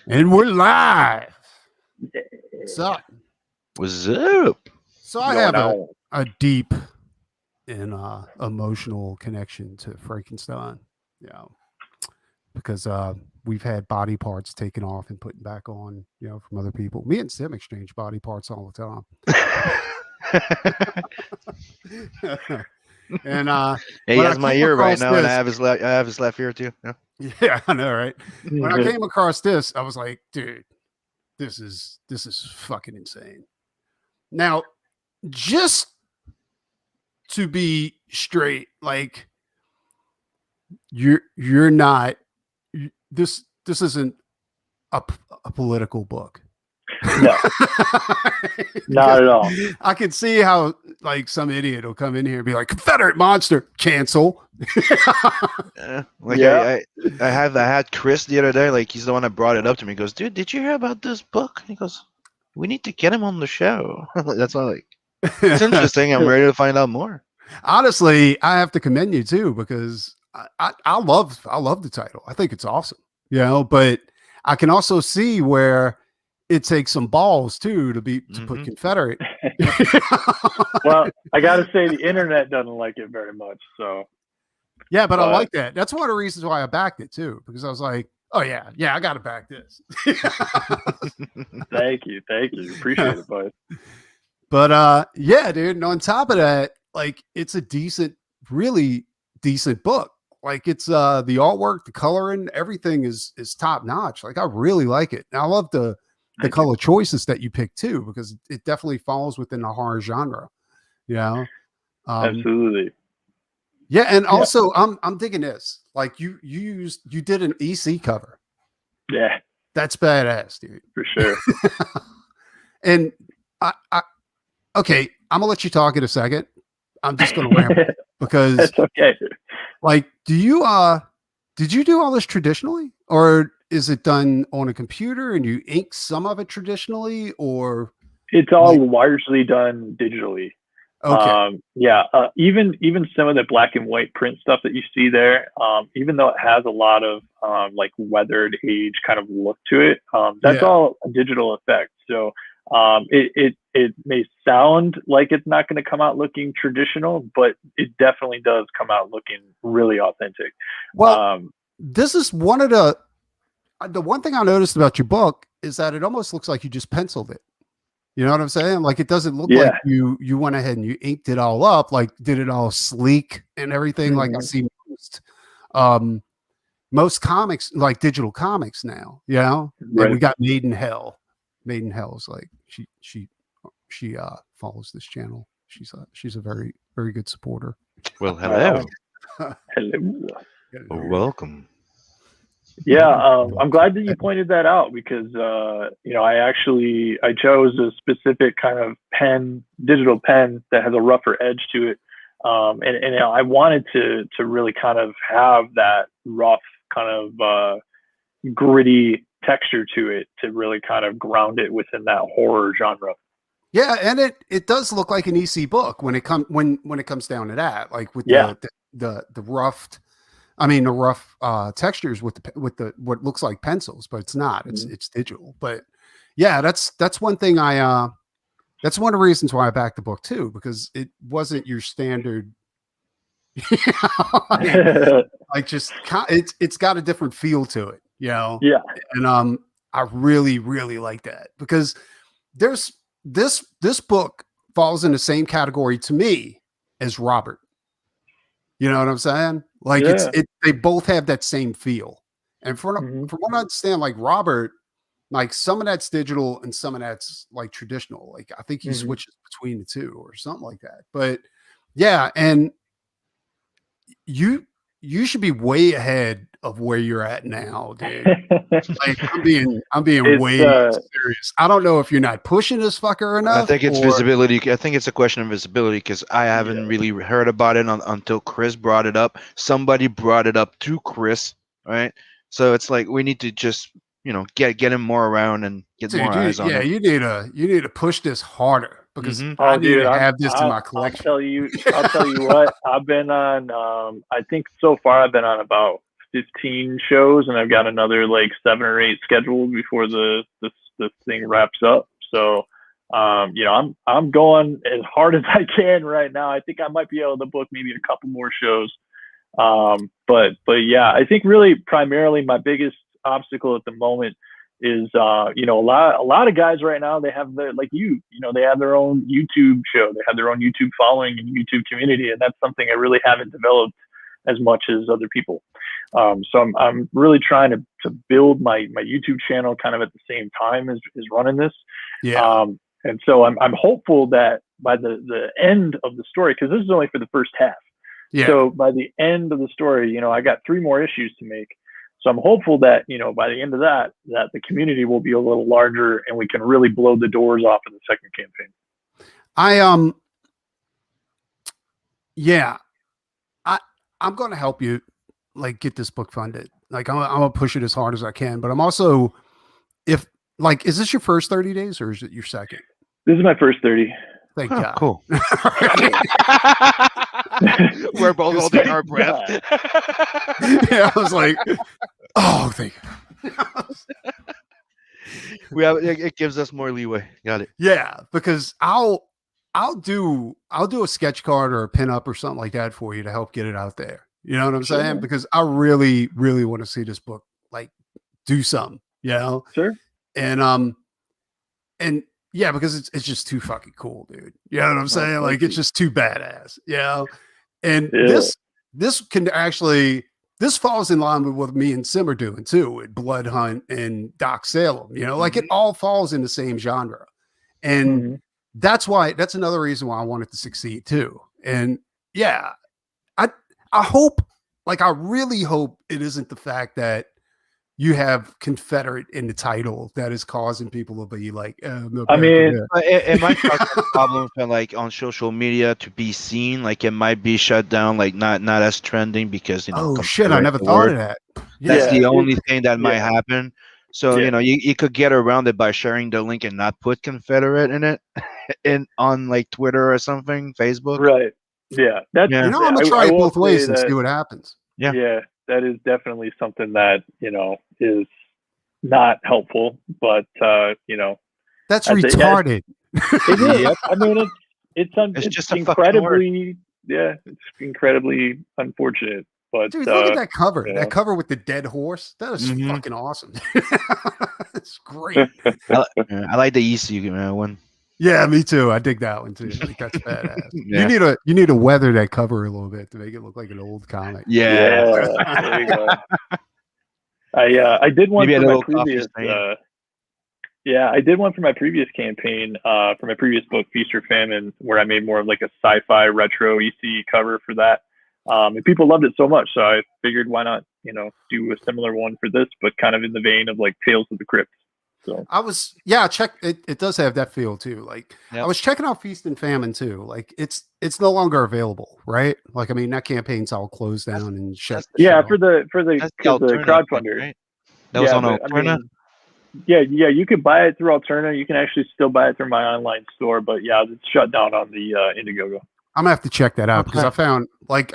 And we're live. What's up? What's up? So I have a deep and emotional connection to Frankenstein. Yeah. Because we've had body parts taken off and put back on, from other people. Me and Sim exchange body parts all the time. And he has my ear right now, and I have his left ear too. Yeah, I know, right? When I came across this, I was like, dude, this is fucking insane. Now, just to be straight, like you're not this isn't a political book. No, not at all. I can see how like some idiot will come in here and be like, Confederate monster, cancel. I had Chris the other day, like he's the one that brought it up to me. He goes, dude, did you hear about this book? He goes, we need to get him on the show. That's why, like, it's interesting. I'm ready to find out more. Honestly, I have to commend you too, because I love the title. I think it's awesome, but I can also see where it takes some balls too to put Confederate. Well, I got to say the internet doesn't like it very much. So yeah, but I like that. That's one of the reasons why I backed it too, because I was like, oh yeah, I got to back this. Thank you, appreciate it, bud. But yeah, dude. And on top of that, like it's a really decent book. Like it's the artwork, the coloring, everything is top notch. Like I really like it. And I love the color choices that you pick too, because it definitely falls within the horror genre. Absolutely. Yeah, and also I'm digging this. Like you did an EC cover. Yeah, that's badass, dude. For sure. And I okay, I'm gonna let you talk in a second. I'm just gonna ramble because that's okay. Like, did you do all this traditionally, or is it done on a computer and you ink some of it traditionally, or it's all largely done digitally? Okay. Even some of the black and white print stuff that you see there, even though it has a lot of like weathered age kind of look to it, that's all a digital effect. So it may sound like it's not going to come out looking traditional, but it definitely does come out looking really authentic. Well, this is one of the one thing I noticed about your book is that it almost looks like you just penciled it. You know what I'm saying? Like it doesn't look like you went ahead and you inked it all up, like did it all sleek and everything. Like I see most comics, like digital comics now, right. And we got Made in Hell. Made in Hell is like she follows this channel. She's a very, very good supporter. Well, hello. Hello. Welcome. Yeah, I'm glad that you pointed that out, because I chose a specific kind of digital pen that has a rougher edge to it, and I wanted to really kind of have that rough kind of gritty texture to it to really kind of ground it within that horror genre. Yeah, and it does look like an EC book when it comes down to that, like with the roughed. I mean, the rough textures with the what looks like pencils, but it's not. It's digital. But yeah, that's one thing that's one of the reasons why I backed the book too, because it wasn't your standard. Like just it's got a different feel to it, Yeah. And I really, really like that, because there's this book falls in the same category to me as Robert. You know what I'm saying? Like they both have that same feel. And from what I understand, like Robert, like some of that's digital and some of that's like traditional. Like I think he switches between the two or something like that. But yeah, and you should be way ahead of where you're at now, dude. Like I'm being way serious. I don't know if you're not pushing this fucker enough. I think it's visibility. I think it's a question of visibility, because I haven't really heard about it until Chris brought it up. Somebody brought it up to Chris, right? So it's like we need to just get him more around and get more eyes on him. Yeah, you need to push this harder, because I need to have this in my collection. I'll tell you what. I've been on. I think so far I've been on about 15 shows, and I've got another like 7 or 8 scheduled before the thing wraps up. So, I'm going as hard as I can right now. I think I might be able to book maybe a couple more shows. But yeah, I think really primarily my biggest obstacle at the moment is, a lot of guys right now, they have their, like they have their own YouTube show, they have their own YouTube following and YouTube community. And that's something I really haven't developed as much as other people. So I'm really trying to build my YouTube channel kind of at the same time as running this. Yeah. And so I'm hopeful that by the end of the story, because this is only for the first half. Yeah. So by the end of the story, I got 3 more issues to make. So I'm hopeful that, by the end of that the community will be a little larger and we can really blow the doors off of the second campaign. I'm going to help you like get this book funded. Like I'm going to push it as hard as I can, but I'm also, is this your first 30 days or is it your second? This is my first 30. Thank God. Cool. We're both holding our breath. Yeah, I was like, oh, thank you. It gives us more leeway. Got it. Yeah, because I'll do a sketch card or a pinup or something like that for you to help get it out there. You know what I'm saying? Because I really, really want to see this book like do something. Sure. And yeah, because it's just too fucking cool, dude. You know what I'm saying? Like it's just too badass. And this can actually, this falls in line with what me and Sim are doing too, with Blood Hunt and Doc Salem. Like it all falls in the same genre. And that's another reason why I want it to succeed too. And yeah, I hope, like I really hope it isn't the fact that you have Confederate in the title that is causing people to be like, it might cause a problem for like on social media to be seen. Like it might be shut down, like not as trending because oh shit, I never thought of that. That's the only thing that might happen. So you could get around it by sharing the link and not put Confederate in it, on like Twitter or something, Facebook. Right. Yeah. I'm gonna try it both ways and see what happens. Yeah. Yeah. That is definitely something that, is not helpful, but, that's retarded. It is. I mean, it's just incredibly, it's incredibly unfortunate. But dude, look at that cover. That cover with the dead horse. That is fucking awesome. It's great. I like the ECU one. Yeah, me too. I dig that one too. Like, that's badass. You need to weather that cover a little bit to make it look like an old comic. Yeah. There you go. I did one for my previous. I did one for my previous campaign, for my previous book, Feast or Famine, where I made more of like a sci-fi retro EC cover for that. And people loved it so much, so I figured why not, do a similar one for this, but kind of in the vein of like Tales of the Crypt. So I was check it does have that feel too. Like I was checking out Feast and Famine too. Like it's no longer available, right? Like I mean that campaign's all closed down and shut. Yeah, for the crowdfunder. Right? That was on Alterna. You could buy it through Alterna. You can actually still buy it through my online store, but yeah, it's shut down on the Indiegogo. I'm gonna have to check that out because I found like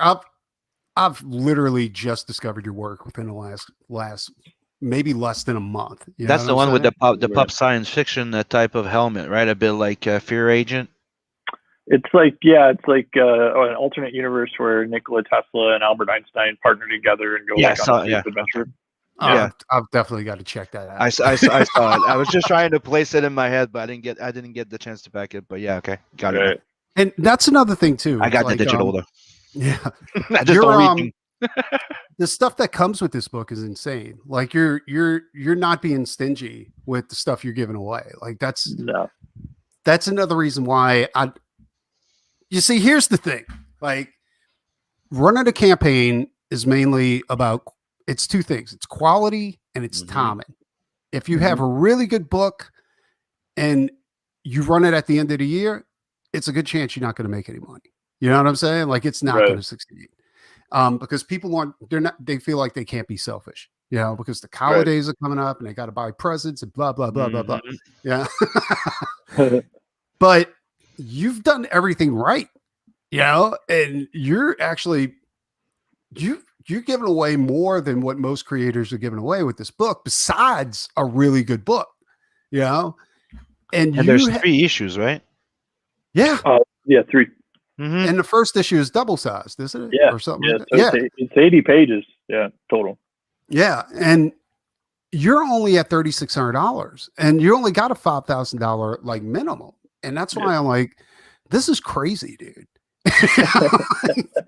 I've literally just discovered your work within the last maybe less than a month. That's the one with the pup science fiction type of helmet, right? A bit like Fear Agent. It's like an alternate universe where Nikola Tesla and Albert Einstein partner together and go on a adventure. I've definitely got to check that out. I saw it. I was just trying to place it in my head, but I didn't get the chance to back it. But yeah, okay, got it. And that's another thing too. I got the digital though. Yeah, I just don't read the stuff that comes with this book is insane. Like you're not being stingy with the stuff you're giving away. Like that's another reason why you see, here's the thing. Like running a campaign is mainly about, it's two things. It's quality and it's timing. If you have a really good book and you run it at the end of the year, it's a good chance you're not going to make any money. You know what I'm saying? Like it's not going to succeed. Because people they feel like they can't be selfish, because the holidays are coming up and they got to buy presents and blah, blah, blah, blah, blah. Yeah. But you've done everything right, and you're actually, you're giving away more than what most creators are giving away with this book, besides a really good book, you know? And there's 3 issues, right? Yeah. Yeah, 3. Mm-hmm. And the first issue is double sized, isn't it? Yeah. Or something Yeah. like that. So it's 80 pages. Yeah, total. Yeah. And you're only at $3,600 and you only got a $5,000 like minimum. And that's why I'm like, this is crazy, dude.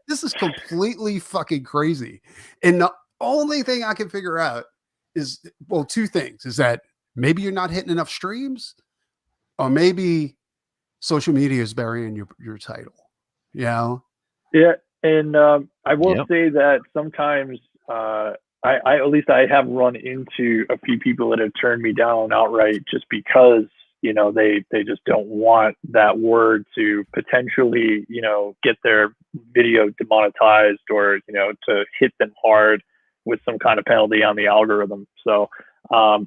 This is completely fucking crazy. And the only thing I can figure out is, well, 2 things is that maybe you're not hitting enough streams, or maybe social media is burying your title, you know? Yeah. And I will say that sometimes I at least I have run into a few people that have turned me down outright just because, you know, they just don't want that word to potentially, you know, get their video demonetized, or, you know, to hit them hard with some kind of penalty on the algorithm. So I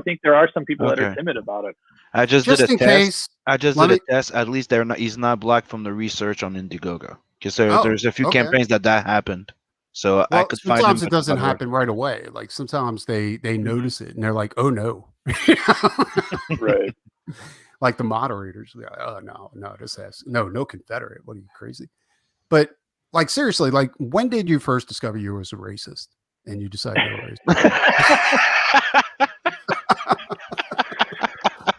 think there are some people that are timid about it. I just did a test. At least he's not blocked from the research on Indiegogo, because there's a few campaigns that happened. So I could find sometimes it doesn't happen right away. Like sometimes they notice it and they're like, oh no. Right. Like the moderators, they're like, oh no, no Confederate. What are you, crazy? But like seriously, like when did you first discover you was a racist and you decided you were racist?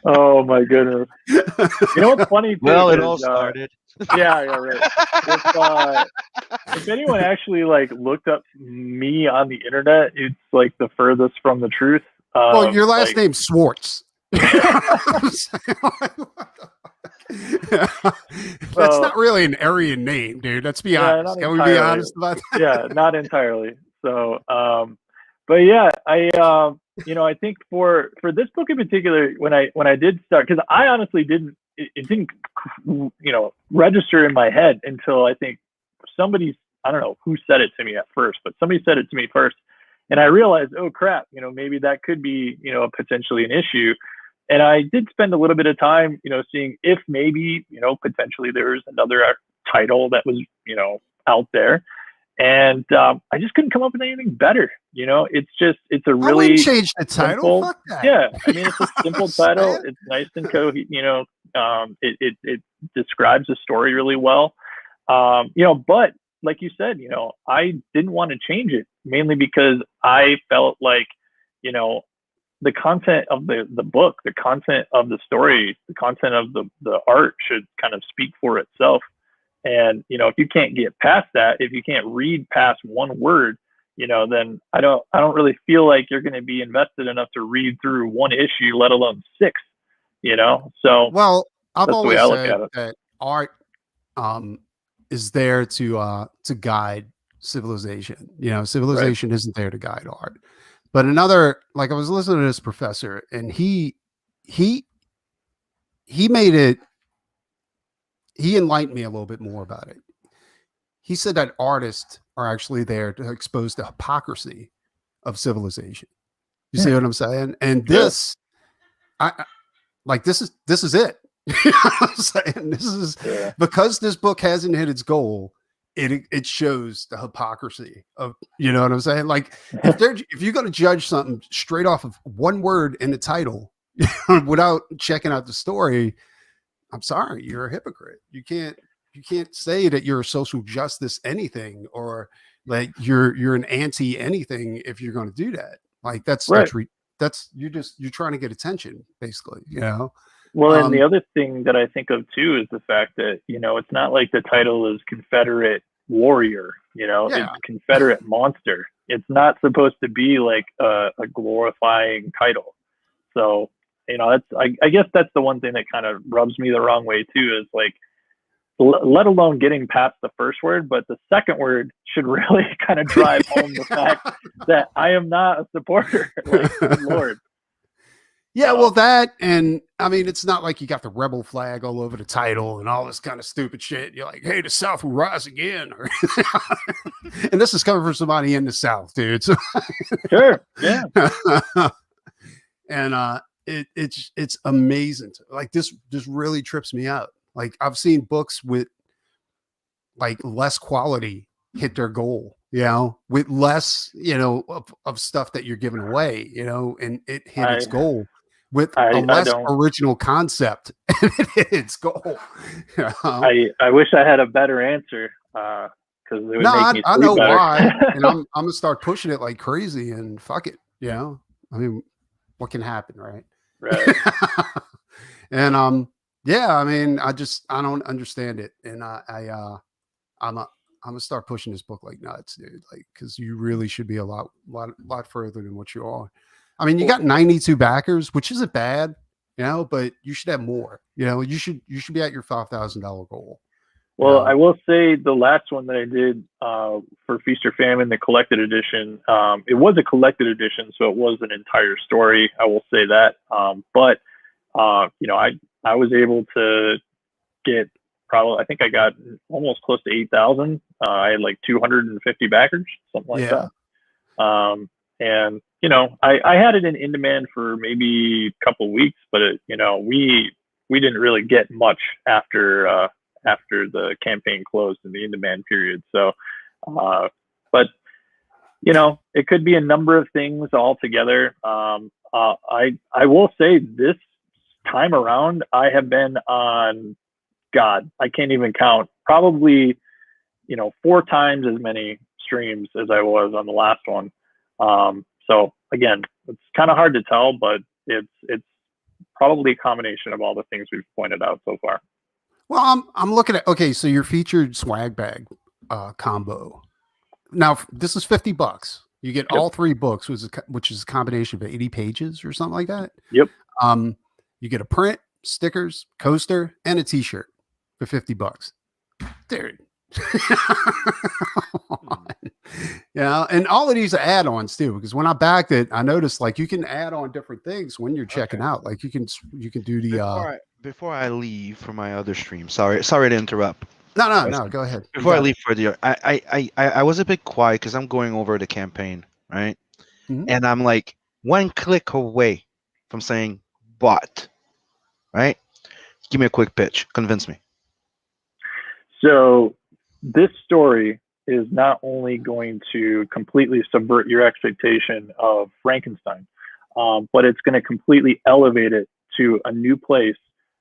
Oh my goodness! You know what's funny? Well, it all started. Yeah, right. If anyone actually like looked up me on the internet, it's like the furthest from the truth. Well, your last name's Swartz. That's not really an Aryan name, dude. Let's be honest. Can we be honest about that? Yeah, not entirely. So, but yeah, I think for this book in particular, when I did start, because I honestly didn't register in my head until I think I don't know who said it to me at first, but somebody said it to me first, and I realized, oh crap, maybe that could be potentially an issue. And I did spend a little bit of time, seeing if maybe, potentially there's another title that was, out there. And I just couldn't come up with anything better. It's a really. I wouldn't change the title. Fuck that. Yeah, I mean, it's a simple title. It's nice and it describes the story really well. But like you said, I didn't want to change it mainly because I felt like, the content of the book, the content of the story, the content of the art should kind of speak for itself. And, if you can't get past that, if you can't read past one word, then I don't really feel like you're going to be invested enough to read through one issue, let alone 6, So, well, I've always said that art is there to guide civilization. Civilization isn't there to guide art. But I was listening to this professor, and he enlightened me a little bit more about it. He said that artists are actually there to expose the hypocrisy of civilization. You see what I'm saying? And this, this is it. You know what I'm saying? This is because this book hasn't hit its goal. It shows the hypocrisy of, you know what I'm saying? Like if you're going to judge something straight off of one word in the title without checking out the story, I'm sorry, you're a hypocrite. You can't say that you're a social justice anything, or like you're an anti anything if you're going to do that. Like that's you're trying to get attention, basically, Well, and the other thing that I think of too is the fact that, it's not like the title is Confederate Warrior, it's Confederate Monster. It's not supposed to be like a glorifying title. So, I guess that's the one thing that kind of rubs me the wrong way too, is like, let alone getting past the first word, but the second word should really kind of drive home the fact that I am not a supporter. Like, good Lord. Yeah, well, that, and I mean, it's not like you got the rebel flag all over the title and all this kind of stupid shit. You're like, hey, the South will rise again. And this is coming from somebody in the South, dude. So sure, yeah. And it's amazing. Like this really trips me out. Like I've seen books with like less quality hit their goal. with less, of stuff that you're giving away, and it hit its goal with a less original concept. And it hit its goal. I wish I had a better answer. Because it would make me I know better. why, and I'm gonna start pushing it like crazy, and fuck it, I mean, what can happen, right? Right. And yeah, I mean, I don't understand it, and I'm gonna start pushing this book like nuts, dude. Like, because you really should be a lot further than what you are. I mean, you got 92 backers, which isn't bad, but you should have more. You should be at your $5,000 goal. Well, I will say the last one that I did for Feast or Famine, the collected edition, it was a collected edition, so it was an entire story. I will say that. But I was able to get I think I got almost close to 8,000. I had like 250 backers, something like that. And I had it in demand for maybe a couple of weeks, but we didn't really get much after the campaign closed in the in-demand period. So, but it could be a number of things all together. I will say this time around, I have been on, God, I can't even count, probably, 4 times as many streams as I was on the last one. So again, it's kind of hard to tell, but it's probably a combination of all the things we've pointed out so far. Well, I'm looking at, okay, so your featured swag bag combo. Now, this is $50. You get all 3 books, which is a combination of 80 pages or something like that. Yep. You get a print, stickers, coaster, and a t-shirt for $50. Dude. And all of these are add-ons too, because when I backed it, I noticed like you can add on different things when you're checking out. Like you can do the before I leave for my other stream. Sorry to interrupt. No, go ahead. Before I leave for the I was a bit quiet because I'm going over the campaign, right? Mm-hmm. And I'm like 1 click away from saying bought, right? Give me a quick pitch. Convince me. So this story is not only going to completely subvert your expectation of Frankenstein, but it's going to completely elevate it to a new place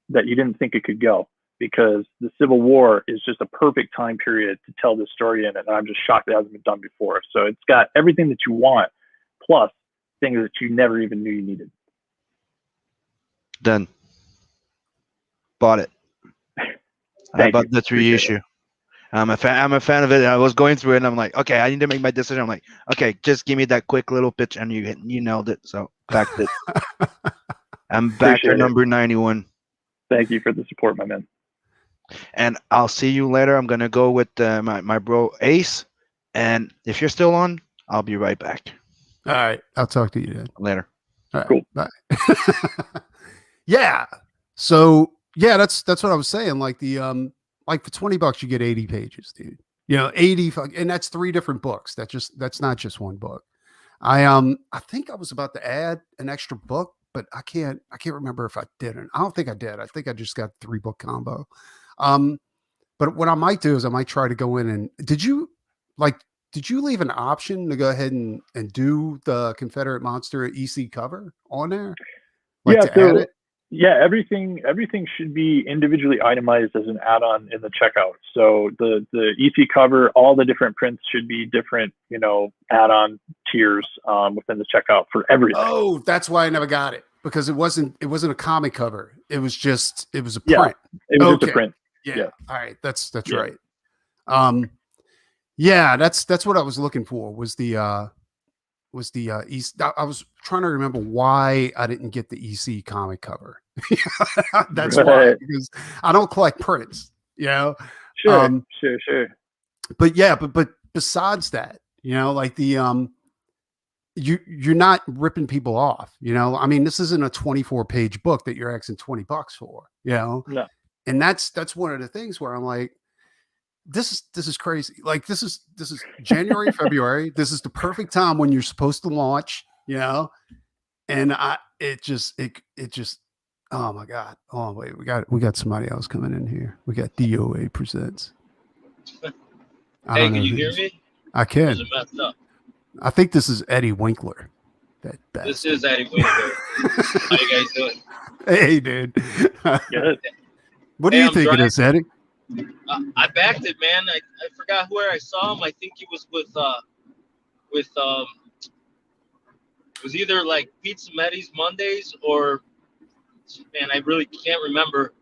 that you didn't think it could go, because the Civil War is just a perfect time period to tell this story in it. And I'm just shocked it hasn't been done before. So it's got everything that you want, plus things that you never even knew you needed. Done. Bought it. I bought the 3 issue. I'm a fan of it. I was going through it and I'm like, okay, I need to make my decision. I'm like, okay, just give me that quick little pitch, and you nailed it. So backed it. I'm backer number 91. Thank you for the support, my man. And I'll see you later. I'm gonna go with my bro Ace, and if you're still on, I'll be right back. All right, I'll talk to you then. Later. All right, cool. Bye. Yeah. So yeah, that's what I was saying. Like the like for $20 you get 80 pages, dude. 80, and that's 3 different books. That's not just one book. I think I was about to add an extra book, but I can't remember if I didn't. I don't think I did. I think I just got 3-book combo. But what I might do is I might try to go in and did you leave an option to go ahead and do the Confederate Monster EC cover on there? Add it? Yeah, everything should be individually itemized as an add-on in the checkout. So the EC cover, all the different prints should be different, add-on tiers within the checkout for everything. Oh, that's why I never got it, because it wasn't a comic cover. It was a print. Yeah, it was just a print. Yeah. All right. That's right. Yeah, that's what I was looking for was the East. I was trying to remember why I didn't get the EC comic cover. That's why, because I don't collect prints, Sure. But yeah, but besides that, like the you're not ripping people off, I mean, this isn't a 24-page book that you're asking $20 for, No. And that's one of the things where I'm like, this is crazy. Like this is January, February. This is the perfect time when you're supposed to launch, and it just oh my God. Oh wait, we got somebody else coming in here. We got DOA Presents. Hey, can you hear me? I can. Those are messed up. I think this is Eddie Winkler. This is Eddie Winkler. How you guys doing? Hey, dude. Good. What do you think of this, Eddie? I backed it, man. I forgot where I saw him. I think he was with it was either like Pizza Metti's Mondays or, man, I really can't remember.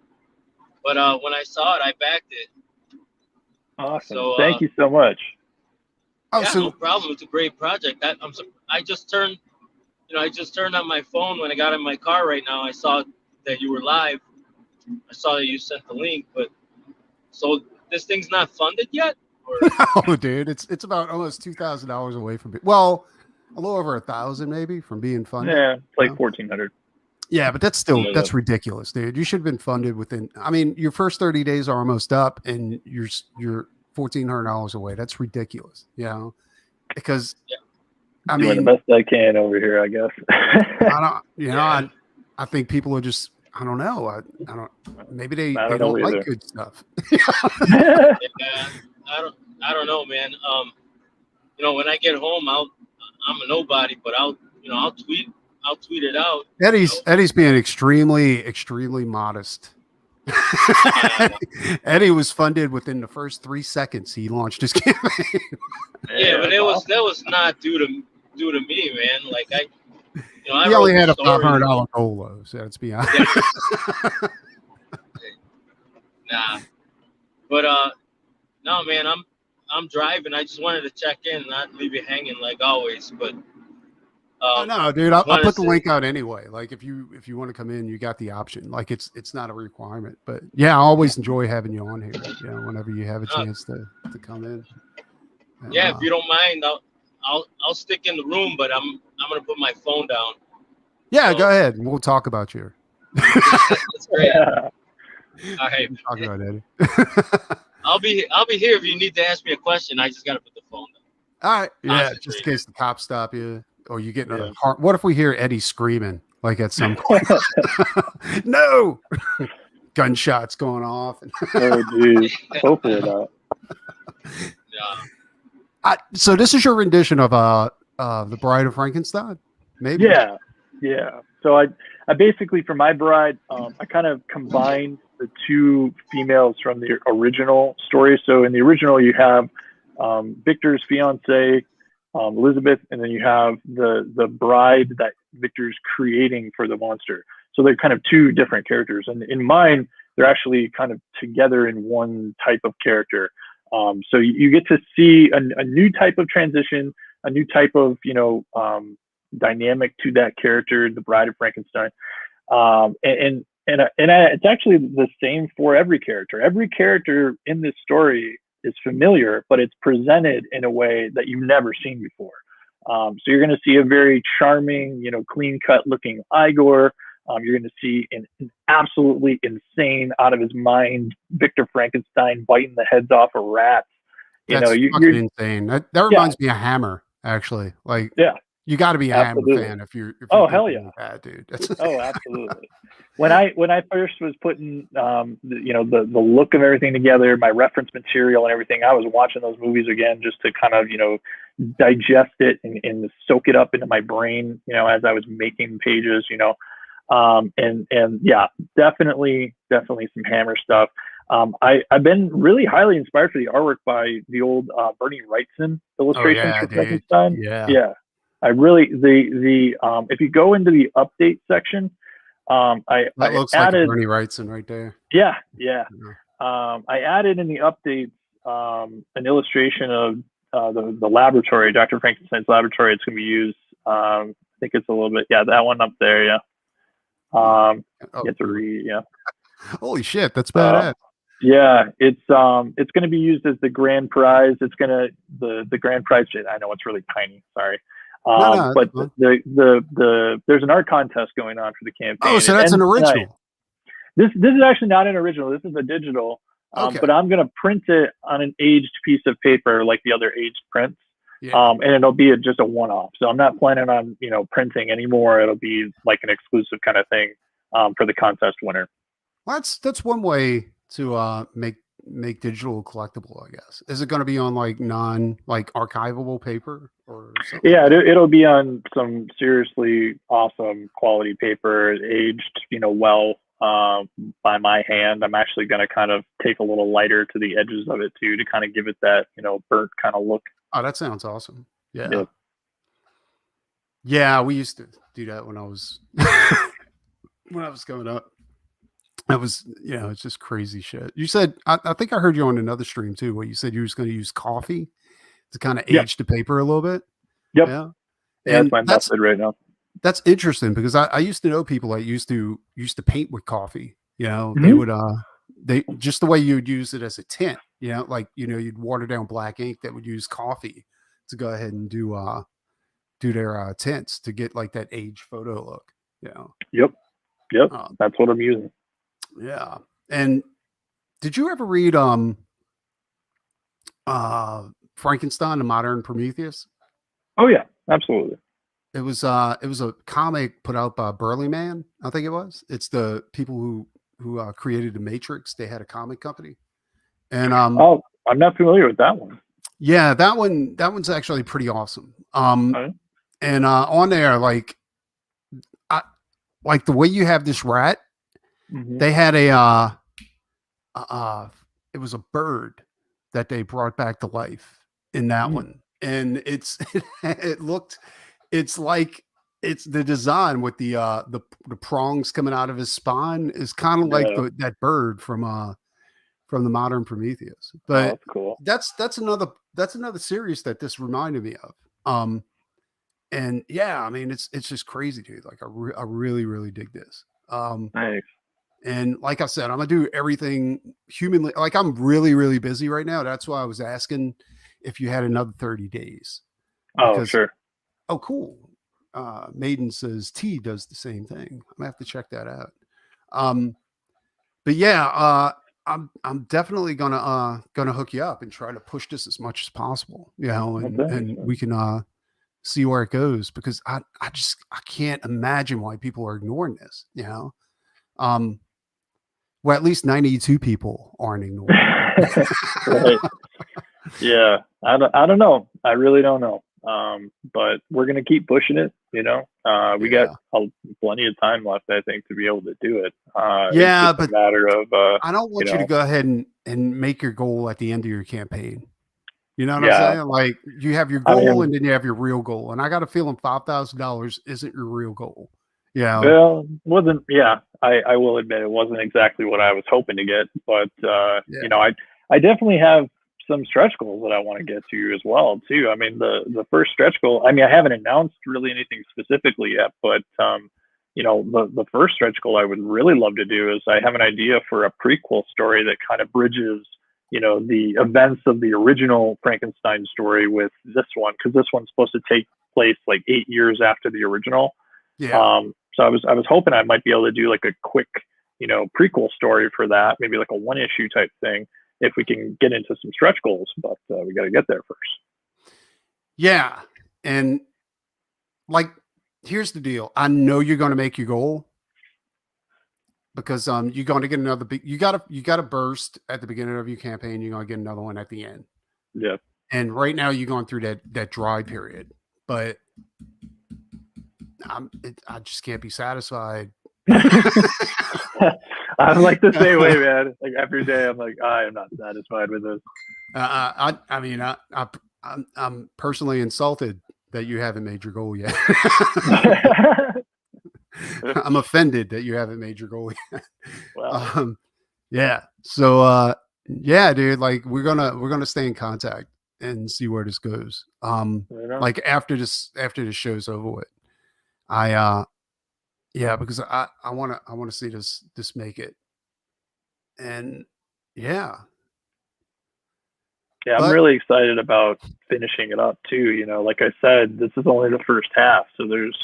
But when I saw it, I backed it. Awesome. So, thank you so much. No problem. It's a great project. I just turned on my phone when I got in my car right now. I saw that you were live. I saw that you sent the link, but so this thing's not funded yet? No, dude, it's about almost $2,000 away from it. Well, a little over 1,000 maybe from being funded. Yeah, it's like 1,400. Yeah, but that's ridiculous, dude. You should have been funded within. I mean, your first 30 days are almost up, and you're $1,400 away. That's ridiculous, because I mean, doing the best I can over here, I guess. I think people are just. I don't know. I don't. Maybe they don't like good stuff. I don't know, man. When I get home, I'm a nobody, but I'll tweet it out. Eddie's being extremely modest. Eddie was funded within the first 3 seconds he launched his campaign. Yeah, but that was not due to me, man. Like he only had a $500 goal, though. So let's be honest. Nah, but no, man. I'm driving. I just wanted to check in, not leave you hanging like always. But no, dude, I'll put the link out anyway. Like if you want to come in, you got the option. Like it's not a requirement, but yeah, I always enjoy having you on here. Whenever you have a chance to come in. And, if you don't mind, I'll stick in the room, but I'm gonna put my phone down. Yeah, go ahead. We'll talk about you. That's great. All right. Talk about Eddie. I'll be here if you need to ask me a question. I just gotta put the phone down. All right. Yeah, just in case the cops stop you or you get another heart. What if we hear Eddie screaming like at some point? No. Gunshots going off. Oh, dude. Hopefully not. Yeah. So this is your rendition of The Bride of Frankenstein? Maybe. Yeah. So I basically, for my bride, I kind of combined the two females from the original story. So in the original, you have Victor's fiance, Elizabeth, and then you have the bride that Victor's creating for the monster. So they're kind of two different characters. And in mine, they're actually kind of together in one type of character. So you get to see a new type of transition, a new type of, dynamic to that character, the Bride of Frankenstein. And it's actually the same for every character. Every character in this story is familiar, but it's presented in a way that you've never seen before. So you're going to see a very charming, clean-cut looking Igor. You're going to see an absolutely insane, out of his mind Victor Frankenstein biting the heads off of rats. That's fucking insane. That reminds me of Hammer, actually. Like, you got to be a Hammer fan if you're hell yeah, that, dude. Oh, absolutely. When I first was putting the look of everything together, my reference material and everything, I was watching those movies again just to kind of digest it and soak it up into my brain, as I was making pages, and yeah, definitely some Hammer stuff. I've been really highly inspired for the artwork by the old Bernie Wrightson illustrations for Frankenstein. Yeah. I really if you go into the update section, I looks added, like Bernie Wrightson right there. Yeah. I added in the updates an illustration of the laboratory, Dr. Frankenstein's laboratory. It's going to be used. I think it's a little bit. Yeah, that one up there. Yeah. Get to read. Yeah. Holy shit, that's badass. Yeah, it's going to be used as the grand prize. It's the grand prize. I know it's really tiny. Sorry. But there's an art contest going on for the campaign. Oh, so that's an original. Tonight. This is actually not an original. This is a digital. But I'm going to print it on an aged piece of paper like the other aged prints. Yeah. And it'll be just a one-off. So I'm not planning on printing anymore. It'll be like an exclusive kind of thing for the contest winner. Well, that's one way to make make digital collectible, I guess. Is it going to be on like archivable paper or something? Yeah, it'll be on some seriously awesome quality paper, aged, well, by my hand. I'm actually going to kind of take a little lighter to the edges of it too, to kind of give it that, burnt kind of look. Oh, that sounds awesome. Yeah. Yep. Yeah, we used to do that when I was when I was coming up. That was, it's just crazy shit. You said, I think I heard you on another stream too, where you said you was going to use coffee to kind of age the paper a little bit. Yep. Yeah. Yeah, that's my method right now. That's interesting because I used to know people that used to paint with coffee. Mm-hmm. They would they just the way you would use it as a tint. You'd water down black ink that would use coffee to go ahead and do their tints to get like that age photo look. Yep. That's what I'm using. Yeah. And did you ever read Frankenstein, the Modern Prometheus? Oh yeah, absolutely. It was a comic put out by Burly Man, I think it was. It's the people who created the Matrix. They had a comic company. And I'm not familiar with that one. Yeah, that one's actually pretty awesome. And on there, like the way you have this rat, they had it was a bird that they brought back to life in that one. And it's like the design with the prongs coming out of his spine is kind of like that bird from the Modern Prometheus. But that's cool. That's another series that this reminded me of. And yeah, I mean, it's just crazy, dude. Like I really, really dig this. Nice. And like I said, I'm gonna do everything humanly. Like I'm really, really busy right now. That's why I was asking if you had another 30 days. Oh, sure. Oh, cool. Maiden says T does the same thing. I'm gonna have to check that out. But yeah, I'm definitely gonna hook you up and try to push this as much as possible. And we can see where it goes, because I can't imagine why people are ignoring this. Well, at least 92 people aren't ignoring it. Right. Yeah, I don't know. I really don't know. But we're gonna keep pushing it. We got plenty of time left, I think, to be able to do it. But it's a matter of I don't want you to go ahead and make your goal at the end of your campaign. You know what I'm saying? Like you have your goal and then you have your real goal. And I got a feeling $5,000 isn't your real goal. Yeah. Well, wasn't. Yeah, I will admit it wasn't exactly what I was hoping to get, but I definitely have some stretch goals that I want to get to as well too. I mean, the first stretch goal. I mean, I haven't announced really anything specifically yet, but the first stretch goal I would really love to do is I have an idea for a prequel story that kind of bridges the events of the original Frankenstein story with this one, because this one's supposed to take place like 8 years after the original. Yeah. So I was hoping I might be able to do like a quick, prequel story for that, maybe like a 1-issue type thing, if we can get into some stretch goals, but we got to get there first. Yeah. And like, here's the deal. I know you're going to make your goal, because you're going to get another big, you got to burst at the beginning of your campaign. You're going to get another one at the end. Yeah. And right now you're going through that dry period, but I just can't be satisfied. I'm like the same way, man. Like every day I'm like, I am not satisfied with this. I'm personally insulted that you haven't made your goal yet. I'm offended that you haven't made your goal yet. Wow. Yeah. So yeah, dude, like we're gonna stay in contact and see where this goes. Like after the show's over with. Because I want to see this make it. And yeah. Yeah, I'm really excited about finishing it up too. Like I said, this is only the first half, so there's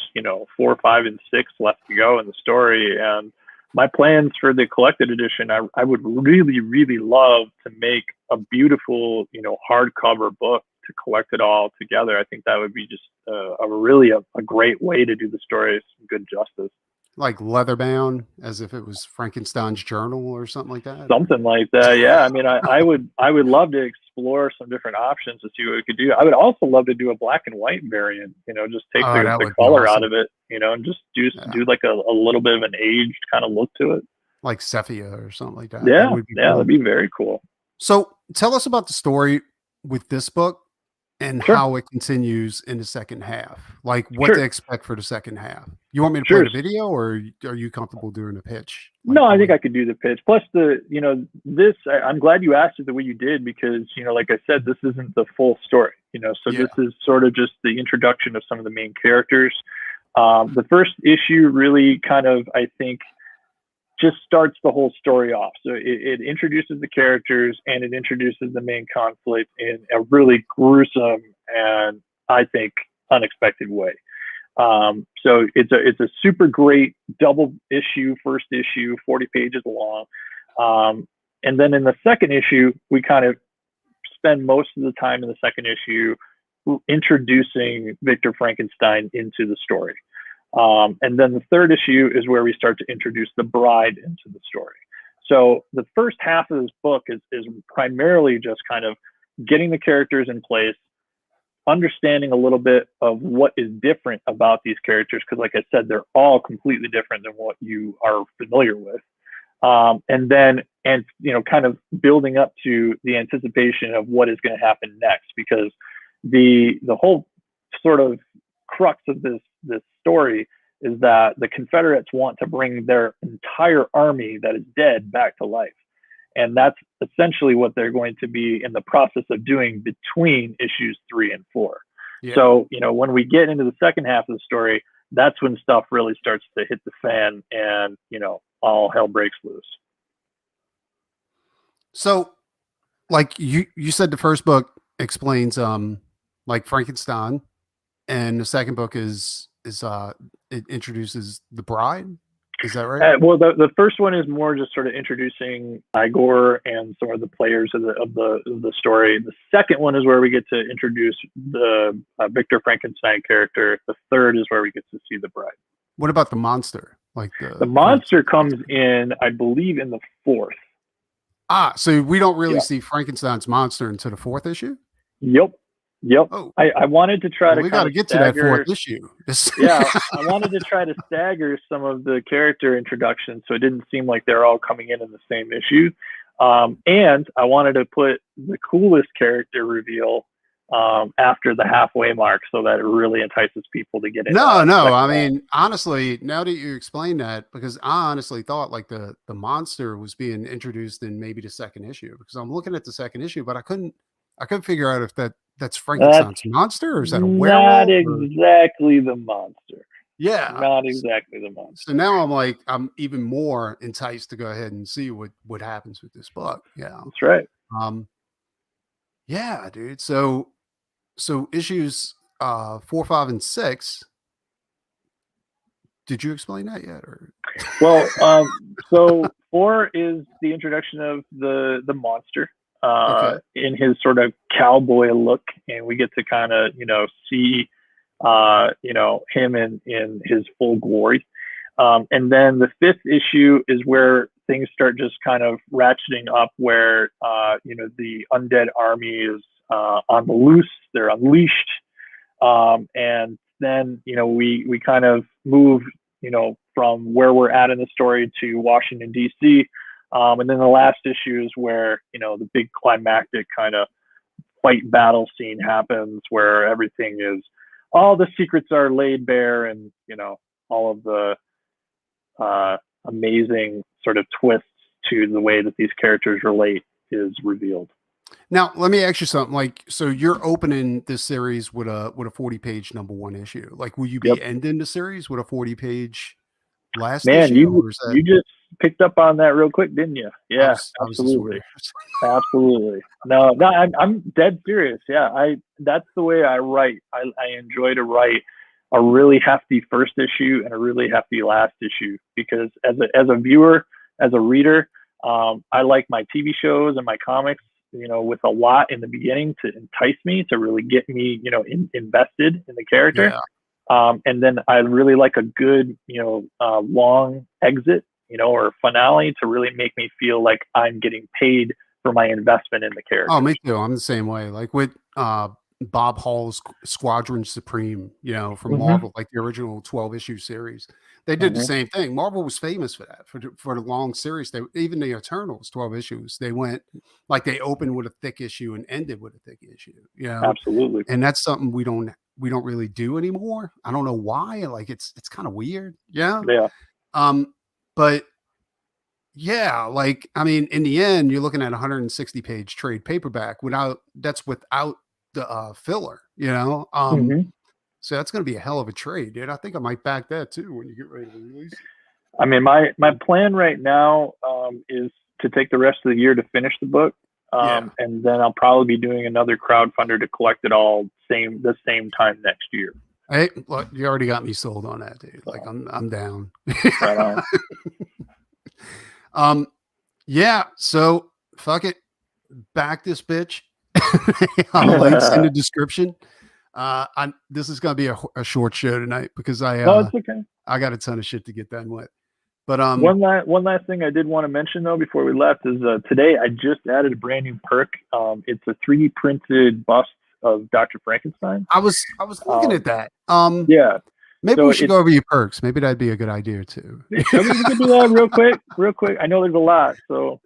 4, 5, and 6 left to go in the story. And my plans for the collected edition, I would really, really love to make a beautiful, hardcover book to collect it all together. I think that would be just a great way to do the story some good justice. like leather bound, as if it was Frankenstein's journal or something like that? Something like that, yeah. I mean, I would love to explore some different options to see what we could do. I would also love to do a black and white variant, just take the color out of it, and just do like a little bit of an aged kind of look to it. Like sepia or something like that. Yeah, cool. That'd be very cool. So tell us about the story with this book and how it continues in the second half. Like what to expect for the second half. You want me to play the video, or are you comfortable doing the pitch? No, I think I could do the pitch. Plus I'm glad you asked it the way you did, because, like I said, this isn't the full story, so this is sort of just the introduction of some of the main characters. The first issue really kind of, I think, just starts the whole story off. So it introduces the characters, and it introduces the main conflict in a really gruesome and, I think, unexpected way. So it's a super great double issue, first issue, 40 pages long. And then in the second issue, we kind of spend most of the time in the second issue introducing Victor Frankenstein into the story. And then the third issue is where we start to introduce the bride into the story. So the first half of this book is primarily just kind of getting the characters in place, understanding a little bit of what is different about these characters, because like I said, they're all completely different than what you are familiar with. And kind of building up to the anticipation of what is going to happen next, because the whole sort of crux of this story is that the Confederates want to bring their entire army that is dead back to life. And that's essentially what they're going to be in the process of doing between issues 3 and 4. Yeah. So, when we get into the second half of the story, that's when stuff really starts to hit the fan and, all hell breaks loose. So, like you said, the first book explains like Frankenstein, and the second book is it introduces the bride. Is that right? Well, the first one is more just sort of introducing Igor and some of the players of the story. The second one is where we get to introduce the Victor Frankenstein character. The third is where we get to see the bride. What about the monster? Like the monster comes in, I believe, in the fourth. So we don't really see Frankenstein's monster until the fourth issue? Yep. Oh, I wanted to try to. We got to get to that fourth issue. I wanted to try to stagger some of the character introductions, so it didn't seem like they're all coming in the same issue. And I wanted to put the coolest character reveal after the halfway mark, so that it really entices people to get in. No. I mean, honestly, now that you explain that, because I honestly thought like the monster was being introduced in maybe the second issue, because I'm looking at the second issue, but I couldn't figure out if that's Frankenstein's monster, or is that a werewolf? Not exactly the monster. Yeah. Not exactly the monster. So now I'm even more enticed to go ahead and see what happens with this book. Yeah. That's right. Yeah, dude. So issues 4, 5, and 6. Did you explain that yet? Or well, so 4 is the introduction of the monster. In his sort of cowboy look, and we get to kind of see him in his full glory, and then the 5th issue is where things start just kind of ratcheting up, where the undead army is on the loose, they're unleashed, and then we kind of move from where we're at in the story to Washington, D.C. And then the last issue is where, the big climactic kind of fight battle scene happens, where everything is, all the secrets are laid bare, and, all of the amazing sort of twists to the way that these characters relate is revealed. Now, let me ask you something. Like, so you're opening this series with a 40-page number 1 issue. Like, will you be ending the series with a 40-page last issue? You just picked up on that real quick, didn't you? Yeah, absolutely. Absolutely. No, I'm dead serious. Yeah, that's the way I write. I enjoy to write a really hefty first issue and a really hefty last issue, because as a viewer, as a reader, I like my TV shows and my comics, with a lot in the beginning to entice me, to really get me, invested in the character. And then I really like a good, long exit, or finale to really make me feel like I'm getting paid for my investment in the character. Oh, me too. I'm the same way. Like with Bob Hall's Squadron Supreme, from Marvel, like the original 12-issue series. They did the same thing. Marvel was famous for that, for the long series. Even the Eternals, 12 issues, they went like they opened with a thick issue and ended with a thick issue. Absolutely. And that's something we don't really do anymore. I don't know why. Like it's kind of weird. Yeah. But yeah, like, I mean, in the end, you're looking at 160-page trade paperback without the filler, So that's going to be a hell of a trade, dude. I think I might back that too when you get ready to release. I mean, my plan right now is to take the rest of the year to finish the book. And then I'll probably be doing another crowdfunder to collect it all the same time next year. Hey, look, you already got me sold on that, dude. Like I'm down. Right on. Yeah. So fuck it. Back this bitch. Links in the description. This is gonna be a short show tonight because it's okay. I got a ton of shit to get done with. But one last thing I did want to mention though before we left is today I just added a brand new perk. It's a 3D printed bust of Dr. Frankenstein. I was looking at that. Yeah. Maybe we should go over your perks. Maybe that'd be a good idea too. We can do that real quick. I know there's a lot. So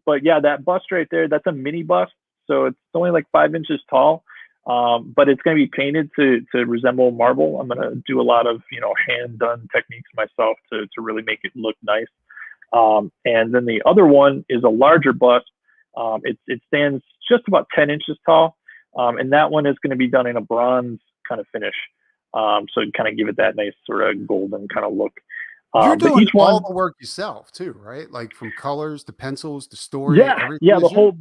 but yeah, that bust right there, that's a mini bust. So it's only like 5 inches tall. But it's going to be painted to resemble marble. I'm going to do a lot of, hand done techniques myself to really make it look nice. And then the other one is a larger bust. It stands just about 10 inches tall. And that one is going to be done in a bronze kind of finish. So kind of give it that nice sort of golden kind of look. You're doing all the work yourself too, right? Like from colors to pencils to story. Yeah. The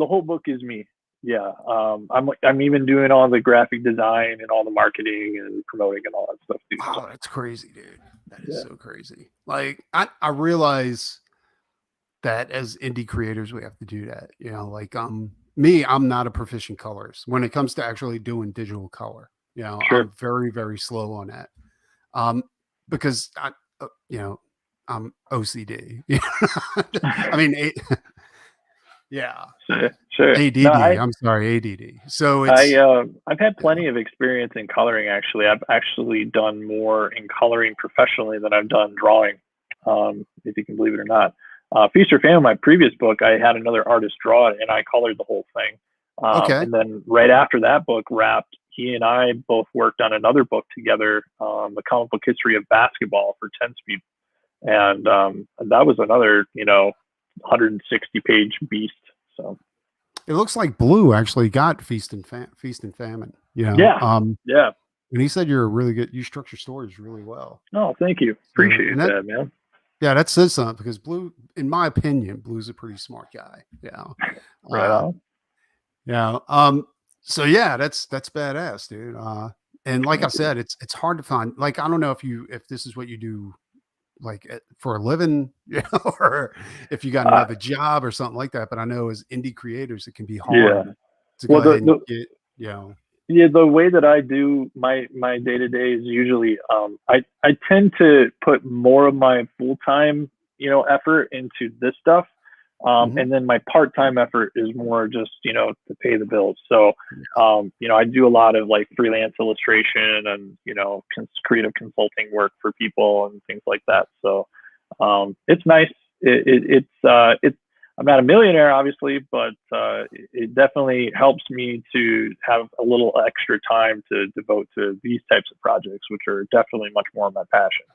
whole book is me. Yeah. I'm even doing all the graphic design and all the marketing and promoting and all that stuff too. Wow, that's crazy, dude. That is so crazy. Like I realize that as indie creators, we have to do that. Like me, I'm not a proficient colorist when it comes to actually doing digital color. Sure. I'm very, very slow on that. Because I'm OCD. I mean, yeah. Sure. ADD. I'm sorry, ADD. So I've had plenty of experience in coloring. Actually, I've actually done more in coloring professionally than I've done drawing. If you can believe it or not. Feast or Famine, my previous book, I had another artist draw it, and I colored the whole thing. And then right after that book wrapped, he and I both worked on another book together, The Comic Book History of Basketball for 10-speed. And that was another, 160-page beast. So it looks like Blue actually got Feast and Famine. Yeah. Yeah. And he said you structure stories really well. Oh, thank you. Appreciate that, man. Yeah, that says something because Blue, in my opinion, Blue's a pretty smart guy. Yeah. Right on. Yeah. So yeah, that's badass, dude. And like I said, it's hard to find. Like, I don't know if this is what you do, like for a living, or if you got another job or something like that. But I know as indie creators, it can be hard to go ahead and get, Yeah, the way that I do my day-to-day is usually I tend to put more of my full-time effort into this stuff, and then my part-time effort is more just to pay the bills. So I do a lot of like freelance illustration and creative consulting work for people and things like that. So it's nice. It's I'm not a millionaire, obviously, but it definitely helps me to have a little extra time to devote to these types of projects, which are definitely much more my passion.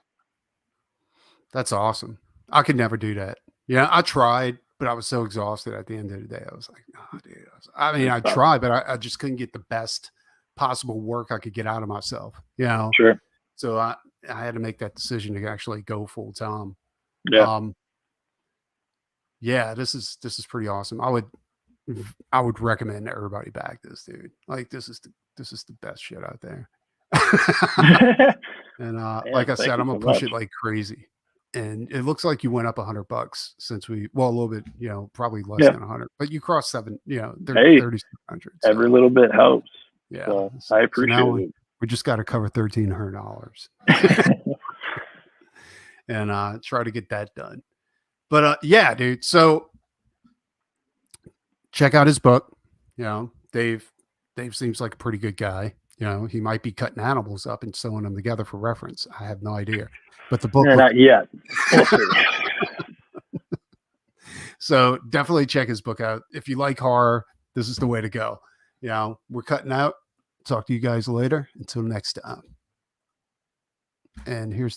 That's awesome. I could never do that. Yeah, I tried, but I was so exhausted at the end of the day. I was like, oh, dude. I tried, but I just couldn't get the best possible work I could get out of myself. Sure. So I had to make that decision to actually go full time. Yeah. Yeah, this is pretty awesome. I would recommend everybody back this, dude. Like this is the best shit out there. And like I said, I'm gonna push it like crazy. And it looks like you went up $100 since a little bit, probably less than 100, but you crossed 30,700. Every little bit helps. Yeah, so I appreciate it. We just got to cover $1,300 and try to get that done. But yeah, dude. So check out his book. You know, Dave seems like a pretty good guy. You know, he might be cutting animals up and sewing them together for reference. I have no idea. But the book, not yet. So definitely check his book out. If you like horror, this is the way to go. You know, we're cutting out. Talk to you guys later. Until next time. And here's the